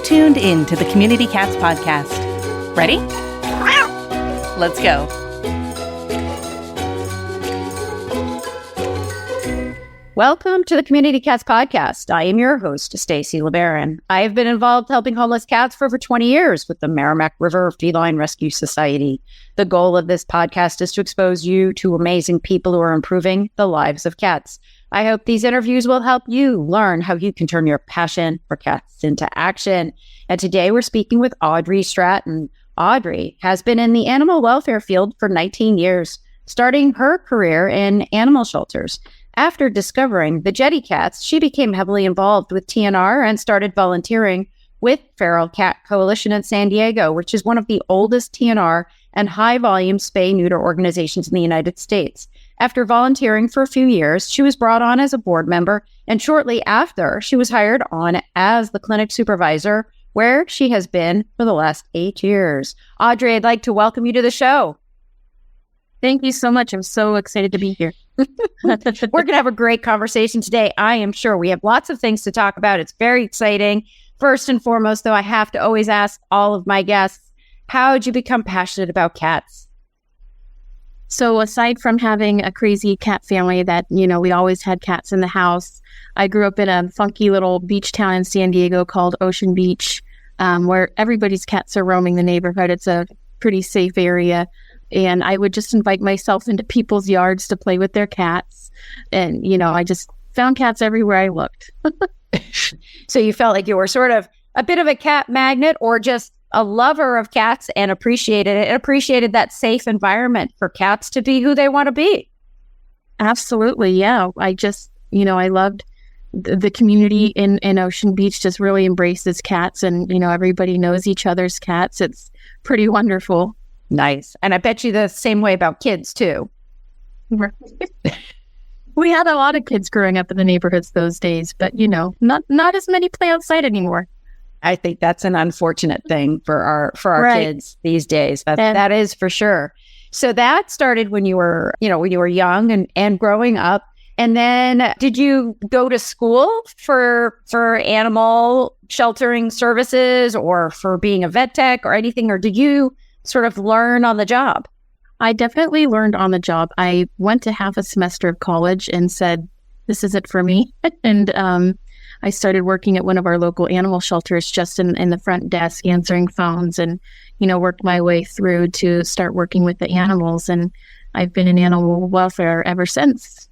tuned in to the Community Cats podcast. Ready? Let's go. Welcome to the Community Cats podcast. I am your host, Stacy LeBaron. I have been involved helping homeless cats for over 20 years with the Merrimack River Feline Rescue Society. The goal of this podcast is to expose you to amazing people who are improving the lives of cats. I hope these interviews will help you learn how you can turn your passion for cats into action. And today we're speaking with Audrey Stratton. Audrey has been in the animal welfare field for 19 years, starting her career in animal shelters. After discovering the Jetty Cats, she became heavily involved with TNR and started volunteering with Feral Cat Coalition in San Diego, which is one of the oldest TNR and high-volume spay-neuter organizations in the United States. After volunteering for a few years, she was brought on as a board member, and shortly after, she was hired on as the clinic supervisor, where she has been for the last 8 years. Audrey, I'd like to welcome you to the show. Thank you so much. I'm so excited to be here. We're going to have a great conversation today. I am sure we have lots of things to talk about. It's very exciting. First and foremost, though, I have to always ask all of my guests, how did you become passionate about cats? So aside from having a crazy cat family that, we always had cats in the house, I grew up in a funky little beach town in San Diego called Ocean Beach, where everybody's cats are roaming the neighborhood. It's a pretty safe area. And I would just invite myself into people's yards to play with their cats. And, I just found cats everywhere I looked. So you felt like you were sort of a bit of a cat magnet or just a lover of cats and appreciated it, appreciated that safe environment for cats to be who they want to be. Absolutely. Yeah. I just, I loved the community in Ocean Beach just really embraces cats and, everybody knows each other's cats. It's pretty wonderful. Nice. And I bet you the same way about kids too. We had a lot of kids growing up in the neighborhoods those days, but not as many play outside anymore. I think that's an unfortunate thing for our right. kids these days. That is for sure. So that started when you were, when you were young and growing up. And then did you go to school for animal sheltering services or for being a vet tech or anything? Or did you sort of learn on the job? I definitely learned on the job. I went to half a semester of college and said, this isn't for me. And I started working at one of our local animal shelters just in the front desk, answering phones and, worked my way through to start working with the animals. And I've been in animal welfare ever since.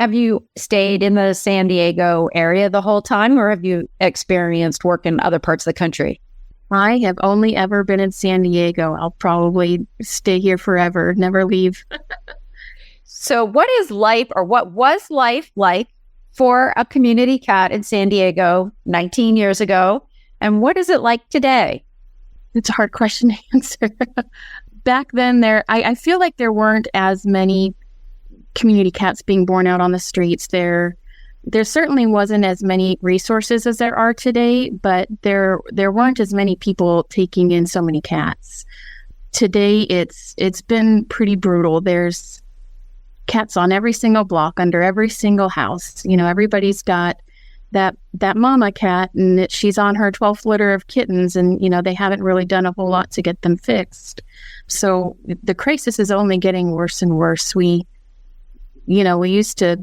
Have you stayed in the San Diego area the whole time, or have you experienced work in other parts of the country? I have only ever been in San Diego. I'll probably stay here forever, never leave. So what is life, or what was life like for a community cat in San Diego 19 years ago? And what is it like today? It's a hard question to answer. Back then, I feel like there weren't as many community cats being born out on the streets. There certainly wasn't as many resources as there are today, but there weren't as many people taking in so many cats. Today, it's been pretty brutal. There's cats on every single block, under every single house. Everybody's got that mama cat, and she's on her 12th litter of kittens, and they haven't really done a whole lot to get them fixed. So the crisis is only getting worse and worse. We used to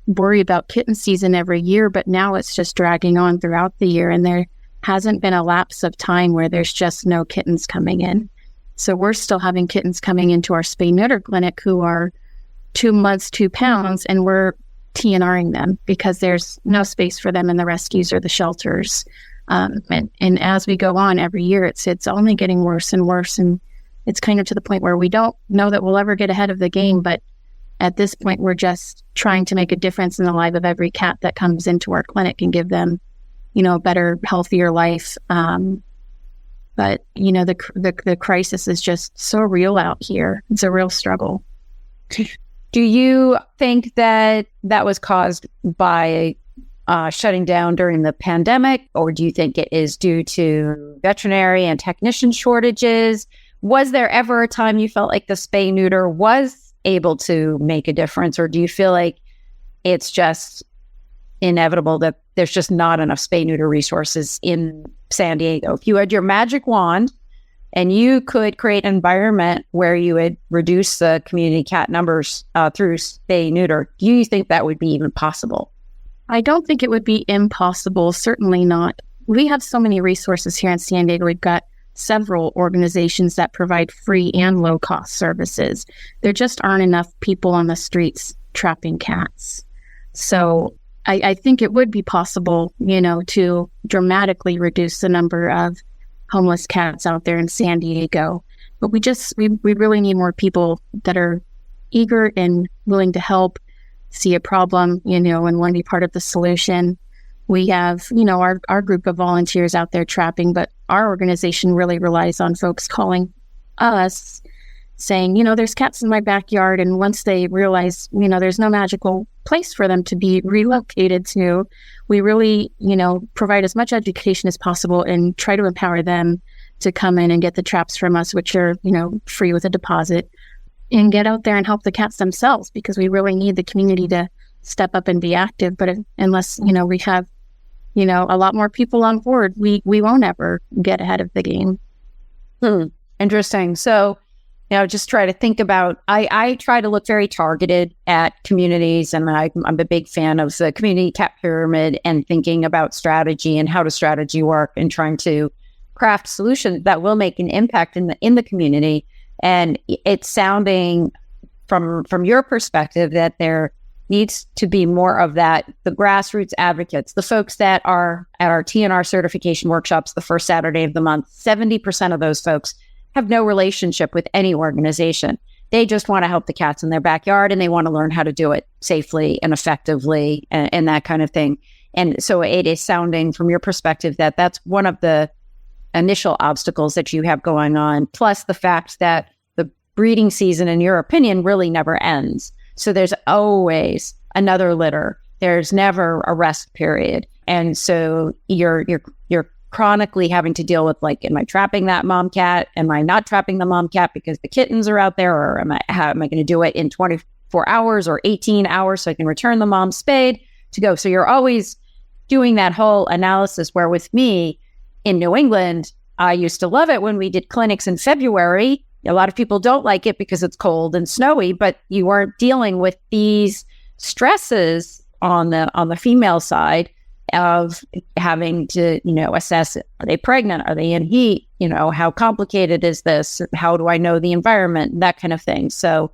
worry about kitten season every year, but now it's just dragging on throughout the year, and there hasn't been a lapse of time where there's just no kittens coming in. So we're still having kittens coming into our spay neuter clinic who are 2 months, 2 pounds, and we're TNRing them because there's no space for them in the rescues or the shelters. And as we go on every year, it's only getting worse and worse, and it's kind of to the point where we don't know that we'll ever get ahead of the game, but at this point, we're just trying to make a difference in the life of every cat that comes into our clinic and give them, a better, healthier life. But, the crisis is just so real out here. It's a real struggle. Do you think that was caused by shutting down during the pandemic, or do you think it is due to veterinary and technician shortages? Was there ever a time you felt like the spay neuter was able to make a difference, or do you feel like it's just inevitable that there's just not enough spay neuter resources in San Diego. If you had your magic wand and you could create an environment where you would reduce the community cat numbers through spay neuter, do you think that would be even possible? I don't think it would be impossible. Certainly not. We have so many resources here in San Diego. We've got several organizations that provide free and low-cost services. There just aren't enough people on the streets trapping cats. So I think it would be possible, to dramatically reduce the number of homeless cats out there in San Diego. But we really need more people that are eager and willing to help, see a problem, and want to be part of the solution. We have, our group of volunteers out there trapping, but our organization really relies on folks calling us saying, there's cats in my backyard. And once they realize, there's no magical place for them to be relocated to, we really, provide as much education as possible and try to empower them to come in and get the traps from us, which are, free with a deposit, and get out there and help the cats themselves, because we really need the community to step up and be active. But unless, we have, a lot more people on board, we won't ever get ahead of the game. Interesting. So, just try to think about, I try to look very targeted at communities, and I'm a big fan of the community cat pyramid and thinking about strategy and how does strategy work and trying to craft solutions that will make an impact in the community. And it's sounding from your perspective that there needs to be more of that, the grassroots advocates, the folks that are at our TNR certification workshops the first Saturday of the month. 70% of those folks have no relationship with any organization. They just want to help the cats in their backyard, and they want to learn how to do it safely and effectively and that kind of thing. And so it is sounding from your perspective that that's one of the initial obstacles that you have going on, plus the fact that the breeding season, in your opinion, really never ends. So there's always another litter. There's never a rest period. And so you're chronically having to deal with, like, am I trapping that mom cat? Am I not trapping the mom cat because the kittens are out there? Or am I going to do it in 24 hours or 18 hours so I can return the mom spayed to go? So you're always doing that whole analysis, where with me in New England, I used to love it when we did clinics in February. A lot of people don't like it because it's cold and snowy, but you weren't dealing with these stresses on the female side of having to, assess, are they pregnant? Are they in heat? How complicated is this? How do I know the environment? That kind of thing. So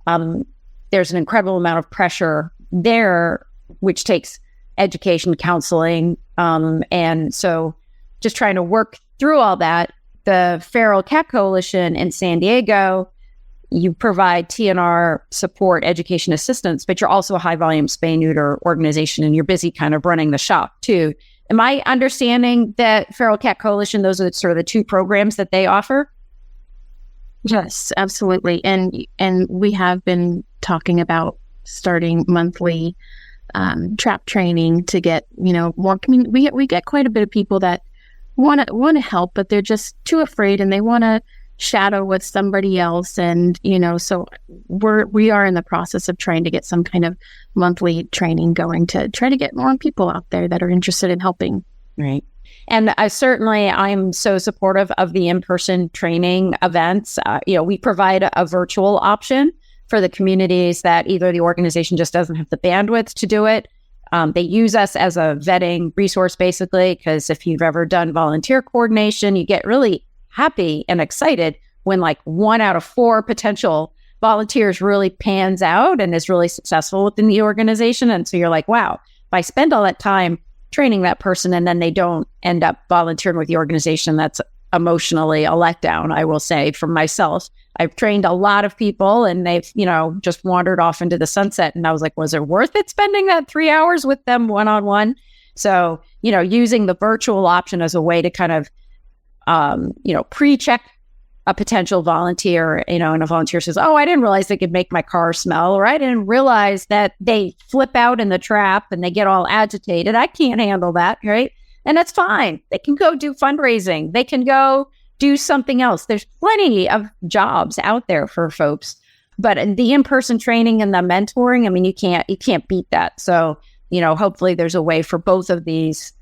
there's an incredible amount of pressure there, which takes education, counseling. And so just trying to work through all that. The Feral Cat Coalition in San Diego, you provide TNR support, education assistance, but you're also a high volume spay neuter organization, and you're busy kind of running the shop too. Am I understanding that Feral Cat Coalition, those are sort of the two programs that they offer? Yes, absolutely. And we have been talking about starting monthly trap training to get, more community. We get quite a bit of people that want to help, but they're just too afraid, and they want to shadow with somebody else. And, so we are in the process of trying to get some kind of monthly training going to try to get more people out there that are interested in helping. Right. And I'm so supportive of the in-person training events. We provide a virtual option for the communities that either the organization just doesn't have the bandwidth to do it. They use us as a vetting resource, basically, because if you've ever done volunteer coordination, you get really happy and excited when 1 out of 4 potential volunteers really pans out and is really successful within the organization. And so you're like, wow, if I spend all that time training that person and then they don't end up volunteering with the organization, that's emotionally a letdown, I will say, for myself. I've trained a lot of people and they've, just wandered off into the sunset. And I was like, was it worth it spending that 3 hours with them one-on-one? So, using the virtual option as a way to kind of, pre-check a potential volunteer, and a volunteer says, oh, I didn't realize they could make my car smell, or I didn't realize that they flip out in the trap and they get all agitated. I can't handle that, right? And that's fine. They can go do fundraising. They can go do something else. There's plenty of jobs out there for folks, but the in-person training and the mentoring, you can't beat that. So hopefully there's a way for both of these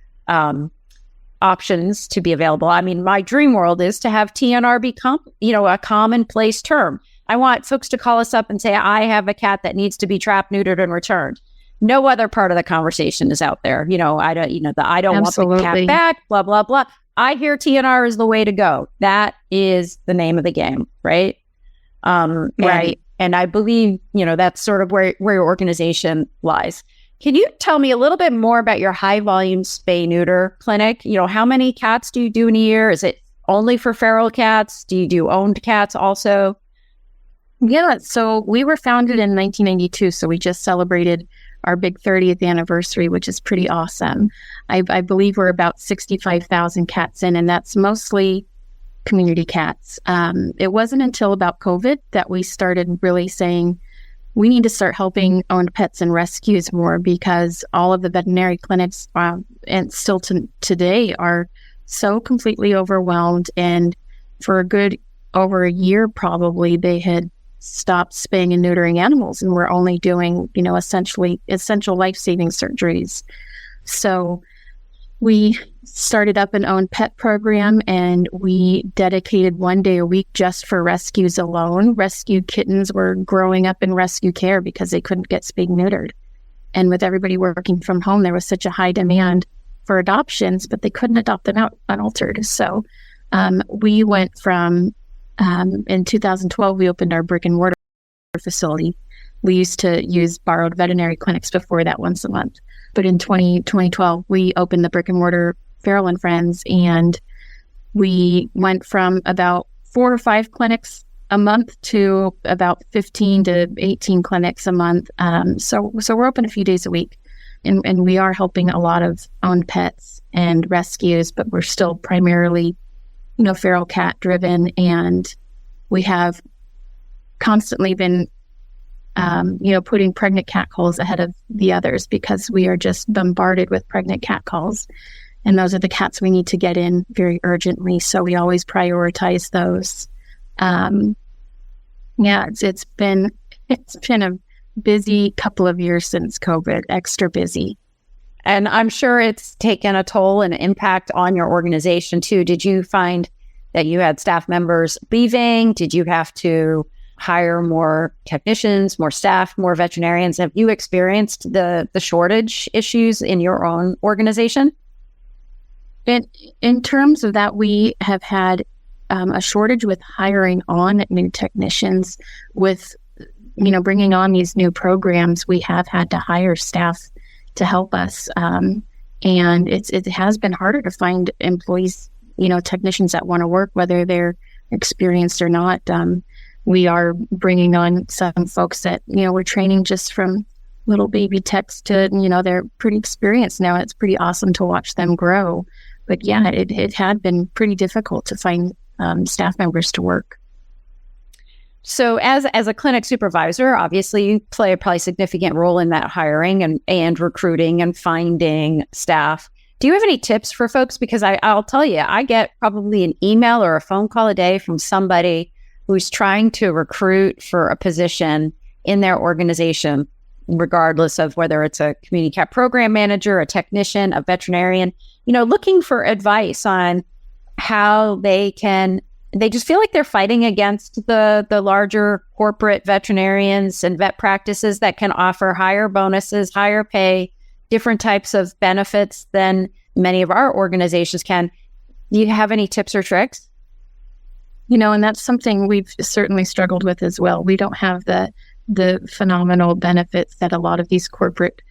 options to be available. I mean, my dream world is to have TNR become, a commonplace term. I want folks to call us up and say, I have a cat that needs to be trapped, neutered, and returned. No other part of the conversation is out there. I don't Absolutely. want the cat back, blah, blah, blah. I hear TNR is the way to go. That is the name of the game, right? Right. And I believe, that's sort of where your organization lies. Can you tell me a little bit more about your high volume spay neuter clinic? How many cats do you do in a year? Is it only for feral cats? Do you do owned cats also? Yeah. So we were founded in 1992. So we just celebrated our big 30th anniversary, which is pretty awesome. I believe we're about 65,000 cats in, and that's mostly community cats. It wasn't until about COVID that we started really saying, we need to start helping owned pets and rescues more, because all of the veterinary clinics and still today are so completely overwhelmed. And for a good over a year, probably, they had stopped spaying and neutering animals, and we're only doing, essential life-saving surgeries. So we started up an owned pet program, and we dedicated 1 day a week just for rescues alone. Rescue kittens were growing up in rescue care because they couldn't get spayed and neutered. And with everybody working from home, there was such a high demand for adoptions, but they couldn't adopt them out unaltered. So we went from, in 2012, we opened our brick and mortar facility. We used to use borrowed veterinary clinics before that once a month. But in 2012, we opened the brick and mortar Feral and Friends, and we went from about 4 or 5 clinics a month to about 15 to 18 clinics a month. So we're open a few days a week, and we are helping a lot of owned pets and rescues, but we're still primarily, feral cat driven, and we have constantly been putting pregnant cat calls ahead of the others, because we are just bombarded with pregnant cat calls. And those are the cats we need to get in very urgently. So we always prioritize those. It's been a busy couple of years since COVID, extra busy. And I'm sure it's taken a toll and impact on your organization too. Did you find that you had staff members leaving? Did you have to hire more technicians, more staff, more veterinarians? Have you experienced the shortage issues in your own organization? In terms of that, we have had a shortage with hiring on new technicians. With bringing on these new programs, we have had to hire staff to help us, and it has been harder to find employees, technicians that want to work, whether they're experienced or not. We are bringing on some folks that, we're training just from little baby techs to, they're pretty experienced now. It's pretty awesome to watch them grow. But yeah, it had been pretty difficult to find staff members to work. So as a clinic supervisor, obviously you play a probably significant role in that hiring and recruiting and finding staff. Do you have any tips for folks? Because I'll tell you, I get probably an email or a phone call a day from somebody who's trying to recruit for a position in their organization, regardless of whether it's a community cat program manager, a technician, a veterinarian, looking for advice on how they just feel like they're fighting against the larger corporate veterinarians and vet practices that can offer higher bonuses, higher pay, different types of benefits than many of our organizations can. Do you have any tips or tricks? And that's something we've certainly struggled with as well. We don't have the phenomenal benefits that a lot of these corporate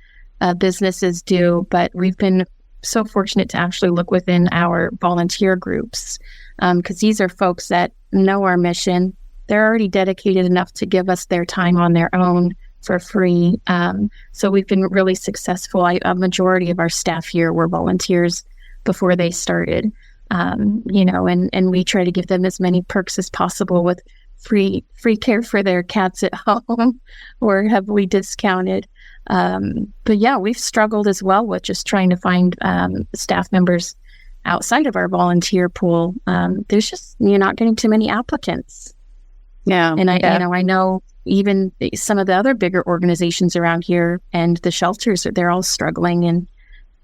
businesses do, but we've been so fortunate to actually look within our volunteer groups, because these are folks that know our mission. They're already dedicated enough to give us their time on their own for free. So we've been really successful. A majority of our staff here were volunteers before they started, and we try to give them as many perks as possible with free care for their cats at home or heavily discounted. But yeah, we've struggled as well with just trying to find staff members outside of our volunteer pool. There's just, you're not getting too many applicants. Yeah. And I know even some of the other bigger organizations around here and the shelters, they're all struggling. And,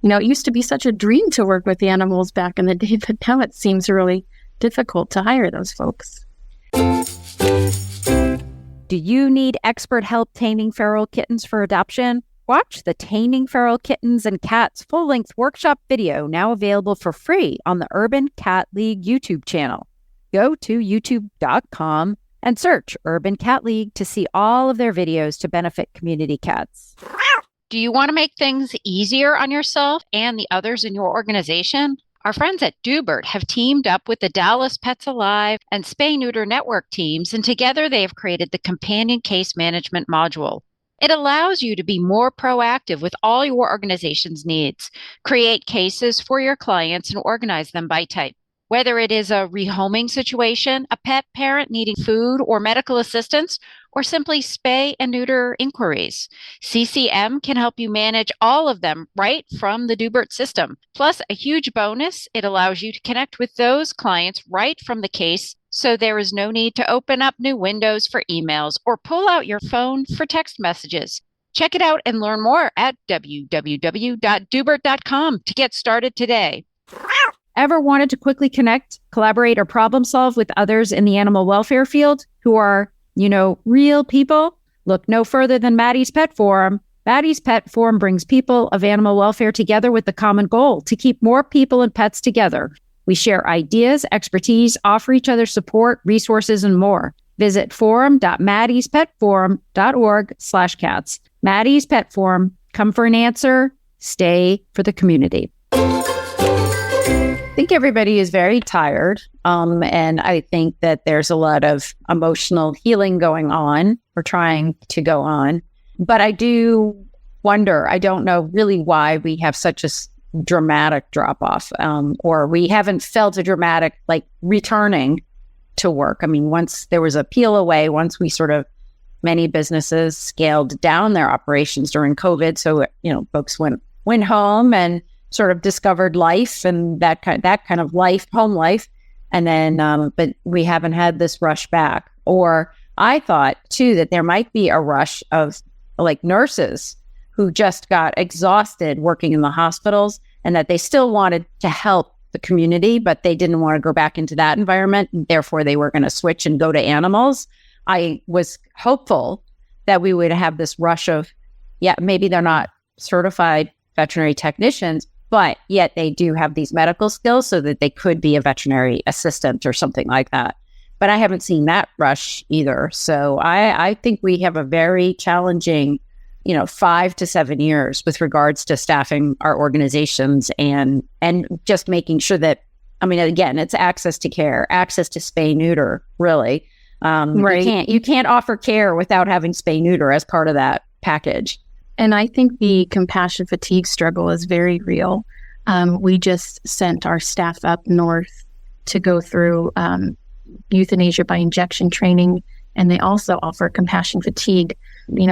it used to be such a dream to work with the animals back in the day, but now it seems really difficult to hire those folks. Do you need expert help taming feral kittens for adoption? Watch the Taming Feral Kittens and Cats full-length workshop video, now available for free on the Urban Cat League YouTube channel. Go to youtube.com and search Urban Cat League to see all of their videos to benefit community cats. Do you want to make things easier on yourself and the others in your organization? Our friends at Dubert have teamed up with the Dallas Pets Alive and Spay Neuter Network teams, and together they have created the Companion Case Management module. It allows you to be more proactive with all your organization's needs, create cases for your clients, and organize them by type. Whether it is a rehoming situation, a pet parent needing food or medical assistance, or simply spay and neuter inquiries, CCM can help you manage all of them right from the Dubert system. Plus, a huge bonus, it allows you to connect with those clients right from the case, so there is no need to open up new windows for emails or pull out your phone for text messages. Check it out and learn more at www.dubert.com to get started today. Ever wanted to quickly connect, collaborate, or problem solve with others in the animal welfare field who are, real people? Look no further than Maddie's Pet Forum. Maddie's Pet Forum brings people of animal welfare together with the common goal to keep more people and pets together. We share ideas, expertise, offer each other support, resources, and more. Visit forum.maddie'spetforum.org/cats. Maddie's Pet Forum. Come for an answer. Stay for the community. I think everybody is very tired, and I think that there's a lot of emotional healing going on or trying to go on. But I do wonder, I don't know really why we have such a dramatic drop-off, or we haven't felt a dramatic, returning to work. I mean, once there was a peel away, once we many businesses scaled down their operations during COVID. So, folks went home and discovered life and that kind of life, home life. And then, but we haven't had this rush back. Or I thought too, that there might be a rush of nurses who just got exhausted working in the hospitals and that they still wanted to help the community, but they didn't want to go back into that environment. And therefore they were going to switch and go to animals. I was hopeful that we would have this rush of, maybe they're not certified veterinary technicians, but yet they do have these medical skills so that they could be a veterinary assistant or something like that. But I haven't seen that rush either. So I think we have a very challenging, 5 to 7 years with regards to staffing our organizations and just making sure that, again, it's access to care, access to spay neuter, really. Right. You can't offer care without having spay neuter as part of that package. And I think the compassion fatigue struggle is very real. We just sent our staff up north to go through euthanasia by injection training, and they also offer compassion fatigue,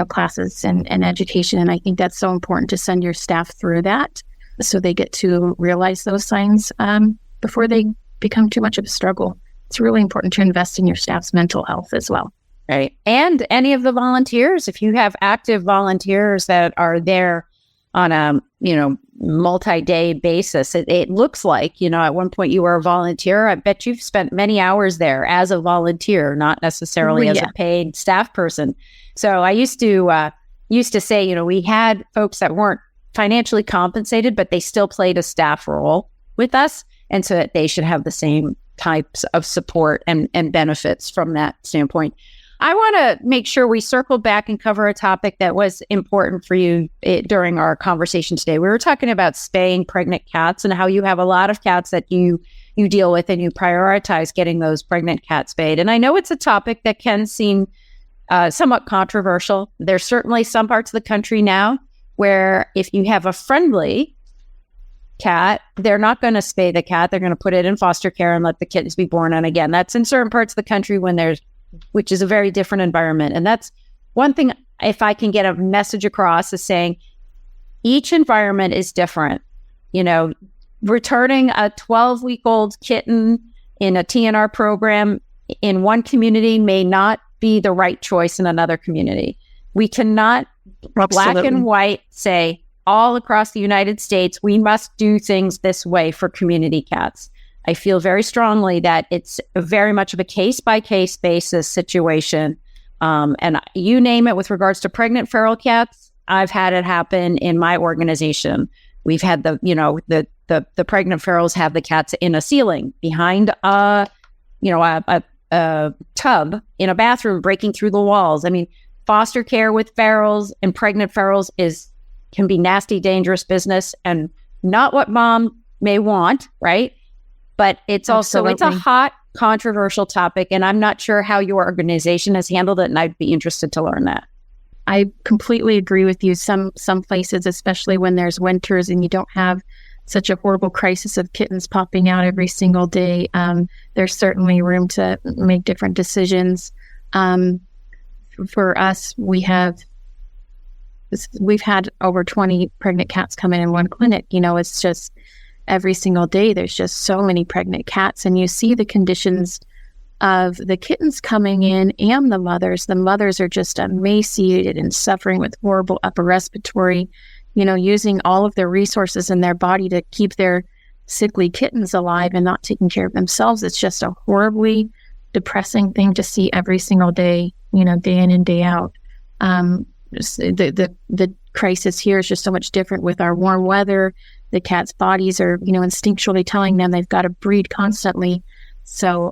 classes and education. And I think that's so important to send your staff through that so they get to realize those signs before they become too much of a struggle. It's really important to invest in your staff's mental health as well. Right. And any of the volunteers, if you have active volunteers that are there on a, multi-day basis, it looks like, at one point you were a volunteer. I bet you've spent many hours there as a volunteer, not necessarily as a paid staff person. So I used to say, we had folks that weren't financially compensated, but they still played a staff role with us. And so that they should have the same types of support and benefits from that standpoint. I want to make sure we circle back and cover a topic that was important for you during our conversation today. We were talking about spaying pregnant cats and how you have a lot of cats that you deal with and you prioritize getting those pregnant cats spayed. And I know it's a topic that can seem somewhat controversial. There's certainly some parts of the country now where if you have a friendly cat, they're not going to spay the cat. They're going to put it in foster care and let the kittens be born. And again, that's in certain parts of the country which is a very different environment. And that's one thing, if I can get a message across, is saying each environment is different. Returning a 12-week-old kitten in a TNR program in one community may not be the right choice in another community. We cannot black and white say all across the United States, we must do things this way for community cats. I feel very strongly that it's very much of a case-by-case basis situation. And you name it, with regards to pregnant feral cats, I've had it happen in my organization. We've had the pregnant ferals have the cats in a ceiling behind a tub in a bathroom, breaking through the walls. I mean, foster care with ferals and pregnant ferals can be nasty, dangerous business, and not what mom may want, right? But it's also, it's a hot, controversial topic, and I'm not sure how your organization has handled it, and I'd be interested to learn that. I completely agree with you. Some places, especially when there's winters and you don't have such a horrible crisis of kittens popping out every single day, there's certainly room to make different decisions. For us, we've had over 20 pregnant cats come in one clinic. It's just every single day, there's just so many pregnant cats, and you see the conditions of the kittens coming in and the mothers. The mothers are just emaciated and suffering with horrible upper respiratory, using all of their resources in their body to keep their sickly kittens alive and not taking care of themselves. It's just a horribly depressing thing to see every single day, day in and day out. The crisis here is just so much different with our warm weather. The cats' bodies are, instinctually telling them they've got to breed constantly. So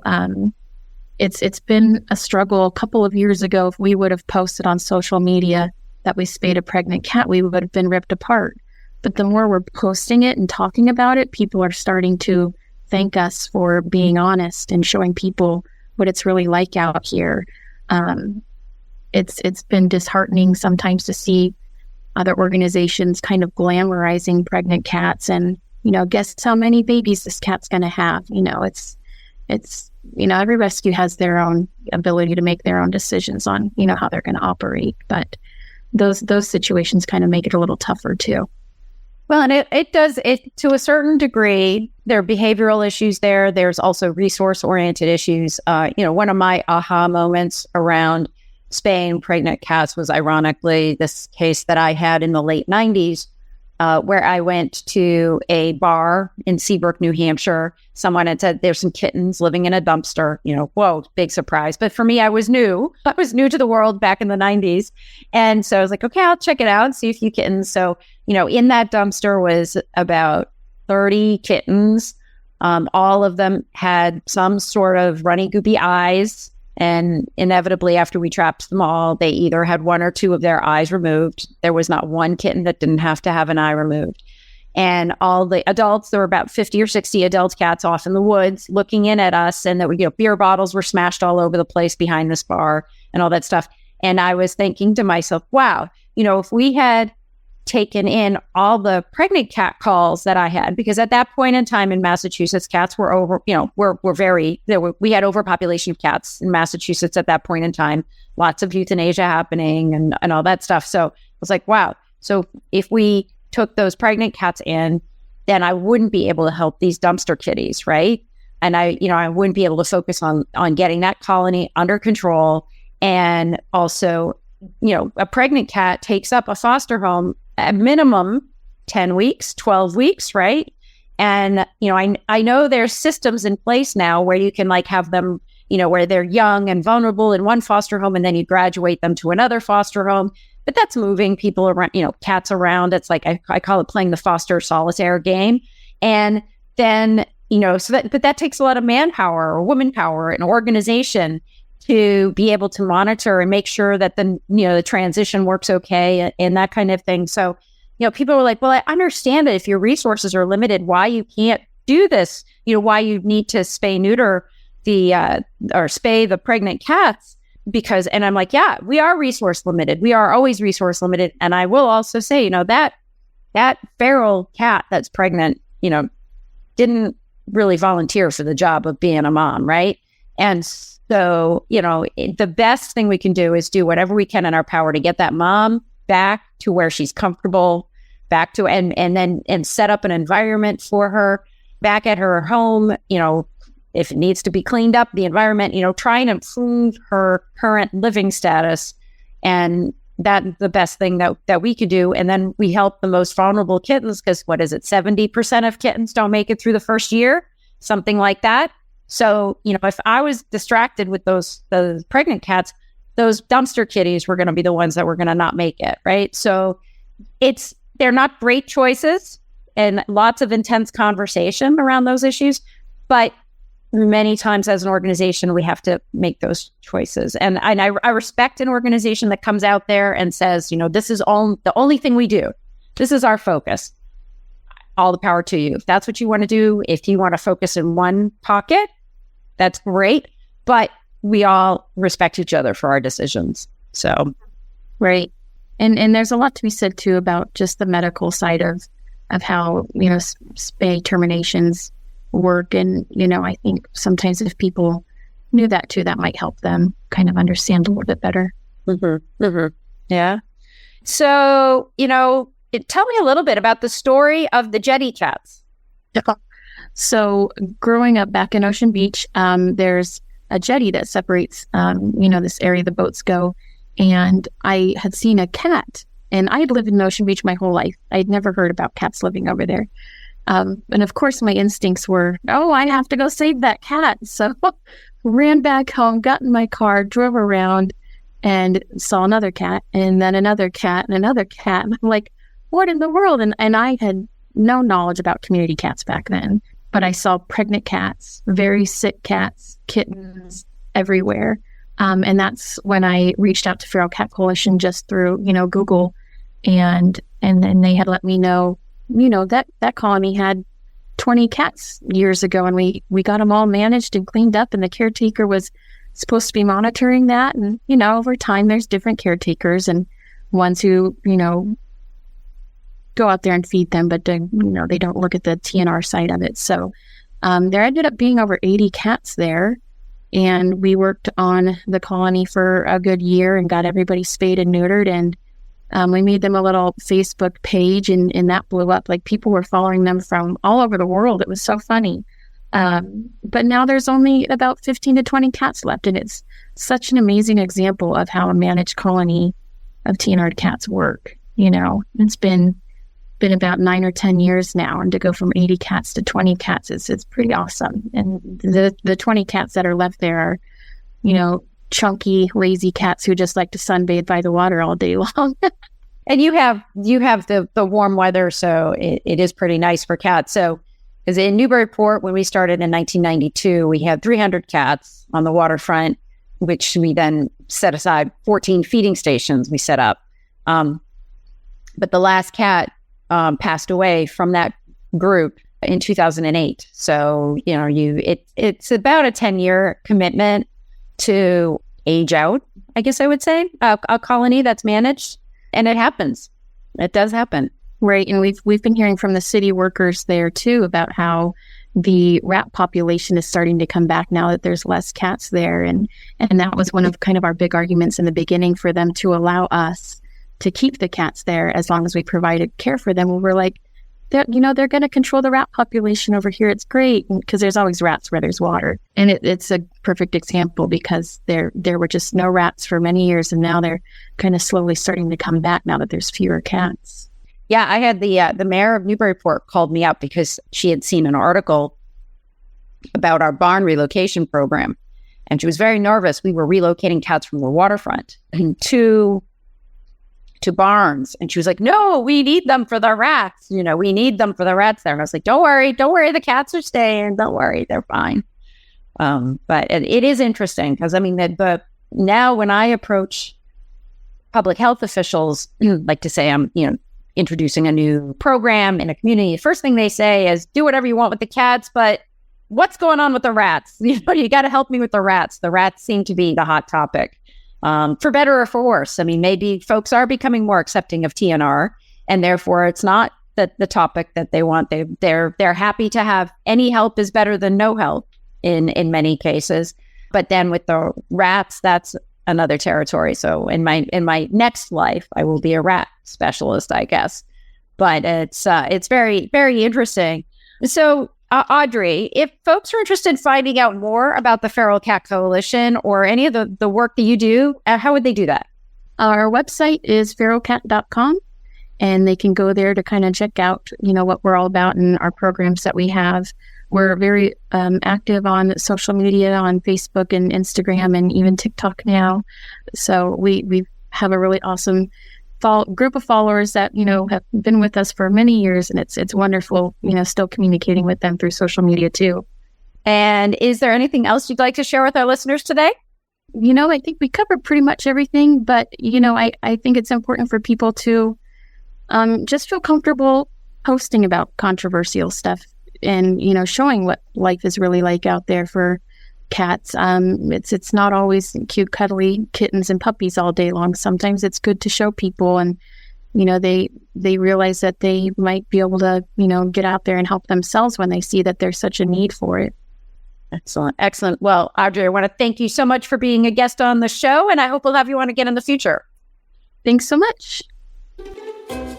it's been a struggle. A couple of years ago, if we would have posted on social media that we spayed a pregnant cat, we would have been ripped apart. But the more we're posting it and talking about it, people are starting to thank us for being honest and showing people what it's really like out here. It's been disheartening sometimes to see other organizations kind of glamorizing pregnant cats and, guess how many babies this cat's going to have. It's every rescue has their own ability to make their own decisions on, how they're going to operate. But those situations kind of make it a little tougher too. Well, and it does to a certain degree. There are behavioral issues there. There's also resource-oriented issues. One of my aha moments around spaying pregnant cats was, ironically, this case that I had in the late 90s, where I went to a bar in Seabrook, New Hampshire. Someone had said there's some kittens living in a dumpster. Whoa, big surprise. But for me, I was new. I was new to the world back in the 90s. And so I was like, okay, I'll check it out and see a few kittens. So, in that dumpster was about 30 kittens. All of them had some sort of runny, goopy eyes. And inevitably, after we trapped them all, they either had one or two of their eyes removed. There was not one kitten that didn't have to have an eye removed. And all the adults, there were about 50 or 60 adult cats off in the woods looking in at us. And that beer bottles were smashed all over the place behind this bar and all that stuff. And I was thinking to myself, wow, if we had taken in all the pregnant cat calls that I had, because at that point in time in Massachusetts, cats were over, we had overpopulation of cats in Massachusetts at that point in time, lots of euthanasia happening and all that stuff. So I was like, wow. So if we took those pregnant cats in, then I wouldn't be able to help these dumpster kitties, right? And I wouldn't be able to focus on getting that colony under control. And also, a pregnant cat takes up a foster home at minimum 10 weeks, 12 weeks, right? And, I know there's systems in place now where you can have them, where they're young and vulnerable in one foster home and then you graduate them to another foster home. But that's moving people around, cats around. It's like, I call it playing the foster solitaire game. And then, but that takes a lot of manpower or woman power and organization to be able to monitor and make sure that the transition works okay and that kind of thing. So, people were like, well, I understand that if your resources are limited, why you can't do this, why you need to spay neuter or spay the pregnant cats. And I'm like, yeah, we are resource limited. We are always resource limited. And I will also say, that feral cat that's pregnant, didn't really volunteer for the job of being a mom, right? And so, the best thing we can do is do whatever we can in our power to get that mom back to where she's comfortable, back to, and set up an environment for her back at her home, if it needs to be cleaned up, the environment, try and improve her current living status. And that's the best thing that we could do. And then we help the most vulnerable kittens, because 70% of kittens don't make it through the first year, something like that. So, if I was distracted with those pregnant cats, those dumpster kitties were going to be the ones that were going to not make it, right? So they're not great choices, and lots of intense conversation around those issues. But many times as an organization, we have to make those choices. And I respect an organization that comes out there and says, this is the only thing we do. This is our focus. All the power to you. If that's what you want to do, if you want to focus in one pocket, that's great. But we all respect each other for our decisions. So, right. And there's a lot to be said too about just the medical side of how, spay terminations work. And, I think sometimes if people knew that too, that might help them kind of understand a little bit better. Mm-hmm. Mm-hmm. Yeah. So, tell me a little bit about the story of the jetty cats. So growing up back in Ocean Beach, there's a jetty that separates, this area the boats go. And I had seen a cat, and I had lived in Ocean Beach my whole life. I'd never heard about cats living over there. And of course, my instincts were, I have to go save that cat. So ran back home, got in my car, drove around, and saw another cat, and then another cat, and another cat. And I'm like, what in the world? And I had no knowledge about community cats back then, but I saw pregnant cats, very sick cats, kittens everywhere. And that's when I reached out to Feral Cat Coalition just through, Google. And then they had let me know, that colony had 20 cats years ago, and we got them all managed and cleaned up, and the caretaker was supposed to be monitoring that. And, over time, there's different caretakers and ones who, go out there and feed them, but, they don't look at the TNR side of it. So there ended up being over 80 cats there. And we worked on the colony for a good year and got everybody spayed and neutered. And we made them a little Facebook page, and that blew up. Like, people were following them from all over the world. It was so funny. But now there's only about 15 to 20 cats left. And it's such an amazing example of how a managed colony of TNR cats work. It's been about 9 or 10 years now, and to go from 80 cats to 20 cats, it's pretty awesome. And the 20 cats that are left there are, chunky, lazy cats who just like to sunbathe by the water all day long. And you have the warm weather, so it is pretty nice for cats. So, because in Newburyport, when we started in 1992, we had 300 cats on the waterfront, which we then set aside 14 feeding stations we set up. But the last cat passed away from that group in 2008. So, it's about a 10-year commitment to age out, I guess I would say, a colony that's managed. And it happens. It does happen. Right. And we've been hearing from the city workers there too about how the rat population is starting to come back now that there's less cats there. And that was one of kind of our big arguments in the beginning for them to allow us to keep the cats there as long as we provided care for them. We're like, they're going to control the rat population over here. It's great, because there's always rats where there's water. And it's a perfect example, because there were just no rats for many years, and now they're kind of slowly starting to come back now that there's fewer cats. Yeah, I had the mayor of Newburyport called me up because she had seen an article about our barn relocation program, and she was very nervous. We were relocating cats from the waterfront to barns, and she was like, "No, we need them for the rats. We need them for the rats there." And I was like, "Don't worry, the cats are staying. Don't worry, they're fine." But it is interesting, because now when I approach public health officials, like to say I'm introducing a new program in a community, the first thing they say is, "Do whatever you want with the cats, but what's going on with the rats? You got to help me with the rats." The rats seem to be the hot topic. For better or for worse. Maybe folks are becoming more accepting of TNR, and therefore it's not the topic that they want. They're happy to have any help is better than no help in many cases. But then with the rats, that's another territory. So in my next life, I will be a rat specialist, I guess. But it's very, very interesting. So Audrey, if folks are interested in finding out more about the Feral Cat Coalition or any of the work that you do, how would they do that? Our website is feralcat.com, and they can go there to kind of check out, what we're all about and our programs that we have. We're very active on social media, on Facebook and Instagram and even TikTok now. So we have a really awesome group of followers that, have been with us for many years, and it's wonderful, still communicating with them through social media too. And is there anything else you'd like to share with our listeners today? I think we covered pretty much everything, but, I think it's important for people to just feel comfortable posting about controversial stuff and, showing what life is really like out there for cats. It's not always cute, cuddly kittens and puppies all day long. Sometimes it's good to show people, and, they realize that they might be able to, get out there and help themselves when they see that there's such a need for it. Excellent. Well, Audrey, I want to thank you so much for being a guest on the show, and I hope we'll have you on again in the future. Thanks so much.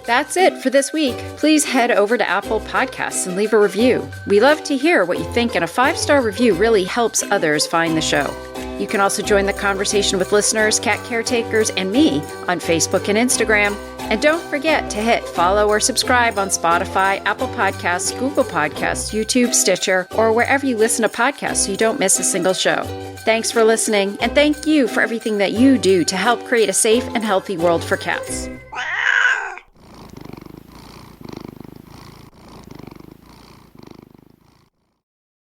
That's it for this week. Please head over to Apple Podcasts and leave a review. We love to hear what you think, and a 5-star review really helps others find the show. You can also join the conversation with listeners, cat caretakers, and me on Facebook and Instagram. And don't forget to hit follow or subscribe on Spotify, Apple Podcasts, Google Podcasts, YouTube, Stitcher, or wherever you listen to podcasts so you don't miss a single show. Thanks for listening, and thank you for everything that you do to help create a safe and healthy world for cats.